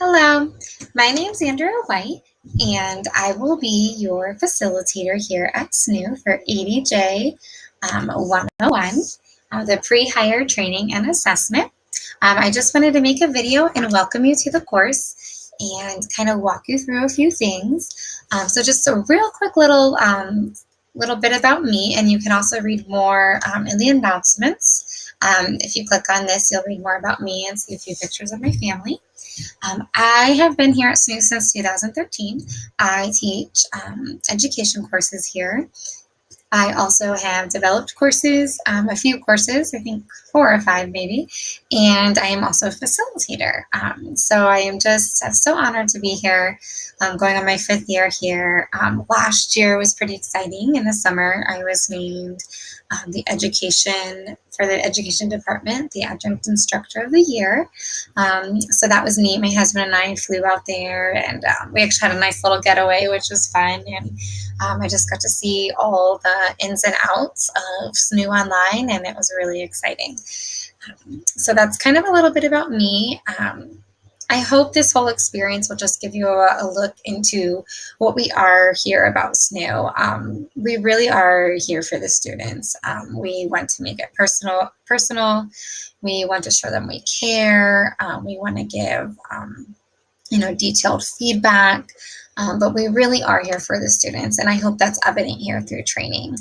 Hello, my name's Andrea White, and I will be your facilitator here at SNU for ADJ 101, the pre-hire training and assessment. I just wanted to make a video and welcome you to the course and kind of walk you through a few things. So just a real quick little bit about me, and you can also read more in the announcements. If you click on this, you'll read more about me and see a few pictures of my family. I have been here at SNU since 2013. I teach education courses here. I also have developed courses, a few courses, I think 4 or 5 maybe, and I am also a facilitator. So I am just so honored to be here, going on my 5th year here. Last year was pretty exciting. In the summer, I was named the education department, the adjunct instructor of the year. So that was neat. My husband and I flew out there, and we actually had a nice little getaway, which was fun. And I just got to see all the ins and outs of SNU Online, and it was really exciting. So that's kind of a little bit about me. I hope this whole experience will just give you a look into what we are here about SNU. We really are here for the students. We want to make it personal. We want to show them we care. We want to give detailed feedback. But we really are here for the students, and I hope that's evident here through training.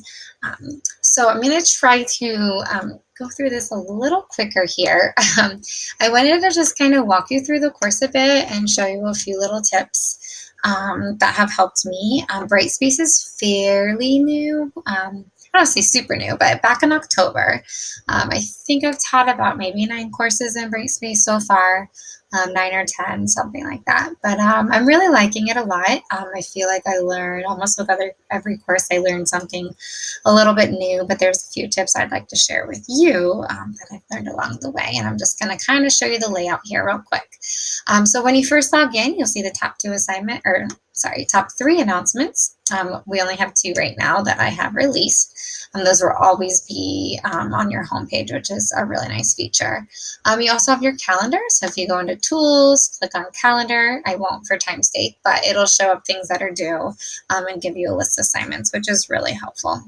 So I'm going to try to go through this a little quicker here. I wanted to just kind of walk you through the course a bit and show you a few little tips that have helped me. Brightspace is fairly new. I don't want to say super new, but back in October, I think I've taught about maybe 9 courses in Brightspace so far. 9 or 10, something like that. But I'm really liking it a lot. I feel like I learn almost with every course, I learn something a little bit new, but there's a few tips I'd like to share with you that I've learned along the way. And I'm just going to kind of show you the layout here real quick. So when you first log in, you'll see the top 3 announcements. We only have 2 right now that I have released. Those will always be on your homepage, which is a really nice feature. You also have your calendar. So if you go into Tools, click on Calendar, I won't for time's sake, but it'll show up things that are due and give you a list of assignments, which is really helpful.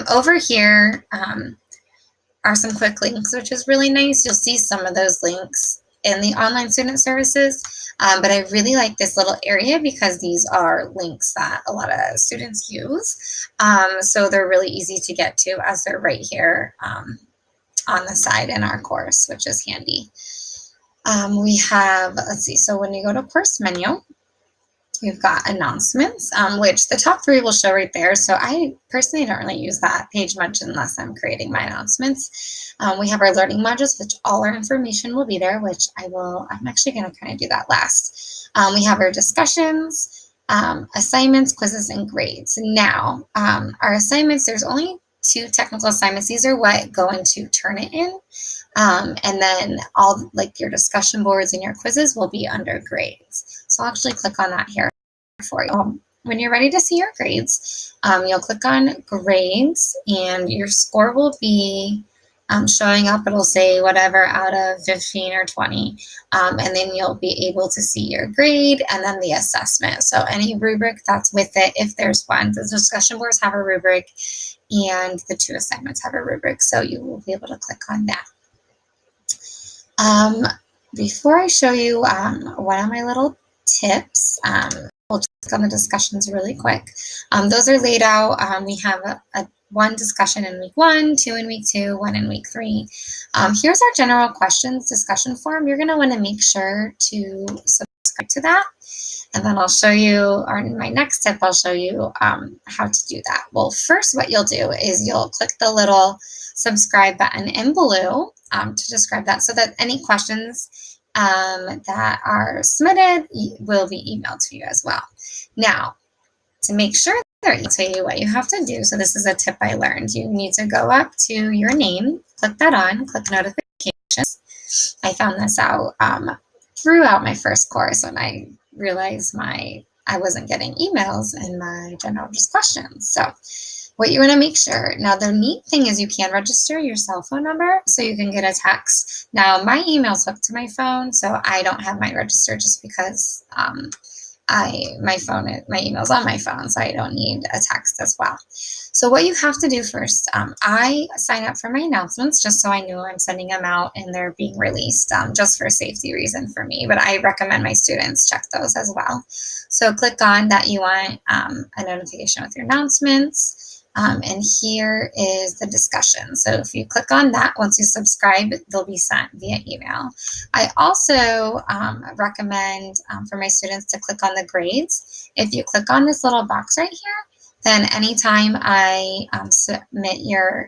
Over here are some quick links, which is really nice. You'll see some of those links in the online student services, but I really like this little area because these are links that a lot of students use. So they're really easy to get to as they're right here on the side in our course, which is handy. We have, let's see, so when you go to course menu, you've got announcements, which the top 3 will show right there. So I personally don't really use that page much unless I'm creating my announcements. We have our learning modules, which all our information will be there, which I'm actually going to kind of do that last. We have our discussions, assignments, quizzes, and grades. Now, our assignments, there's only 2 technical assignments. These are what go into Turnitin. And then all like your discussion boards and your quizzes will be under grades. So I'll actually click on that here for you. When you're ready to see your grades, you'll click on grades and your score will be showing up. It'll say whatever out of 15 or 20. And then you'll be able to see your grade and then the assessment. So any rubric that's with it, if there's one, the discussion boards have a rubric and the 2 assignments have a rubric. So you will be able to click on that. Before I show you one of my little tips, we'll just click on the discussions really quick. Those are laid out. We have a 1 discussion in week 1, 2 in week 2, 1 in week 3. Here's our general questions discussion form. You're going to want to make sure to subscribe to that. And then I'll show you, or in my next tip, I'll show you how to do that. Well, first what you'll do is you'll click the little subscribe button in blue to describe that so that any questions that are submitted will be emailed to you as well. Now, to make sure that I'll tell you what you have to do. So this is a tip I learned. You need to go up to your name, click that on, click notifications. I found this out throughout my first course when I realized I wasn't getting emails in my general just questions. So what you want to make sure. Now, the neat thing is you can register your cell phone number so you can get a text. Now, my email's hooked to my phone, so I don't have mine registered just because my email's on my phone, so I don't need a text as well. So what you have to do first, I sign up for my announcements just so I know I'm sending them out and they're being released, just for safety reason for me, but I recommend my students check those as well. So click on that you want a notification with your announcements. And here is the discussion. So if you click on that, once you subscribe, they'll be sent via email. I also recommend for my students to click on the grades. If you click on this little box right here, then anytime I submit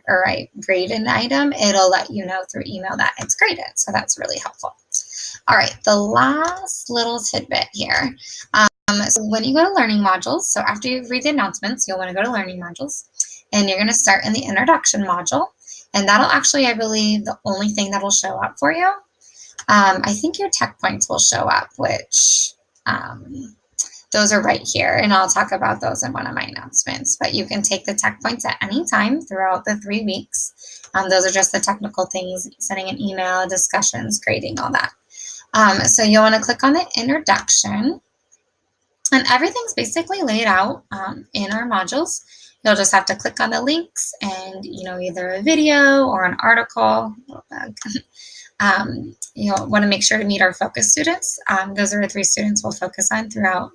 or I grade an item, it'll let you know through email that it's graded. So that's really helpful. All right, the last little tidbit here. So when you go to learning modules, so after you read the announcements, you'll want to go to learning modules, and you're going to start in the introduction module. And that'll actually, I believe, the only thing that'll show up for you. I think your tech points will show up, which those are right here, and I'll talk about those in one of my announcements. But you can take the tech points at any time throughout the 3 weeks. Those are just the technical things, sending an email, discussions, grading, all that. So you'll want to click on the introduction, and everything's basically laid out in our modules. You'll just have to click on the links and, either a video or an article. You'll want to make sure to meet our focus students. Those are the 3 students we'll focus on throughout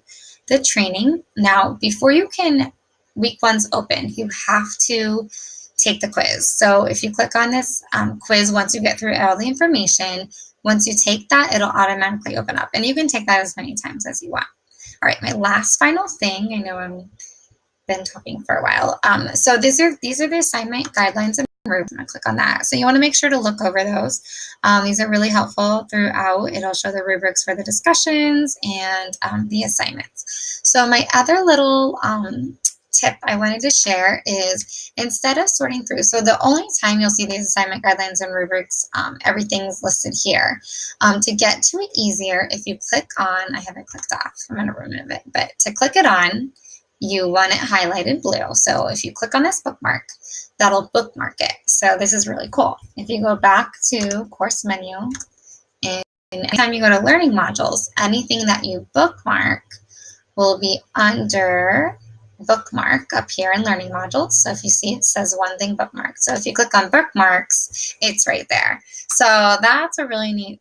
the training. Now, before week 1's open, you have to take the quiz. So if you click on this quiz, once you get through all the information, once you take that, it'll automatically open up. And you can take that as many times as you want. All right, my last final thing, I know I've been talking for a while. So these are the assignment guidelines and rubrics. I'm going to click on that. So you want to make sure to look over those. These are really helpful throughout. It'll show the rubrics for the discussions and the assignments. So my other little tip I wanted to share is, instead of sorting through, so the only time you'll see these assignment guidelines and rubrics, everything's listed here. To get to it easier, if you click on, I have it clicked off, I'm going to remove it, but to click it on, you want it highlighted blue. So if you click on this bookmark, that'll bookmark it. So this is really cool. If you go back to course menu, and anytime you go to learning modules, anything that you bookmark will be under bookmark up here in learning modules. So if you see, it says one thing bookmarked. So if you click on bookmarks, it's right there. So that's a really neat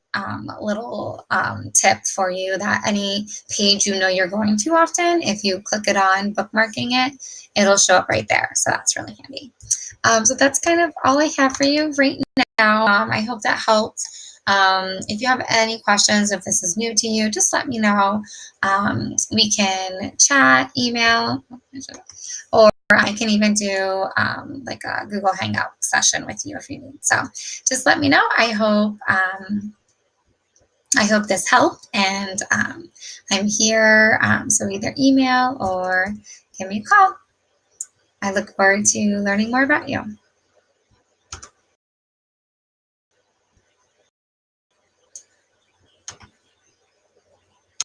little tip for you, that any page you're going to often, if you click it on bookmarking it, it'll show up right there. So that's really handy. So that's kind of all I have for you right now. I hope that helped. If you have any questions, if this is new to you, just let me know. We can chat, email, or I can even do like a Google Hangout session with you if you need. So just let me know. I hope this helped, and I'm here. So either email or give me a call. I look forward to learning more about you.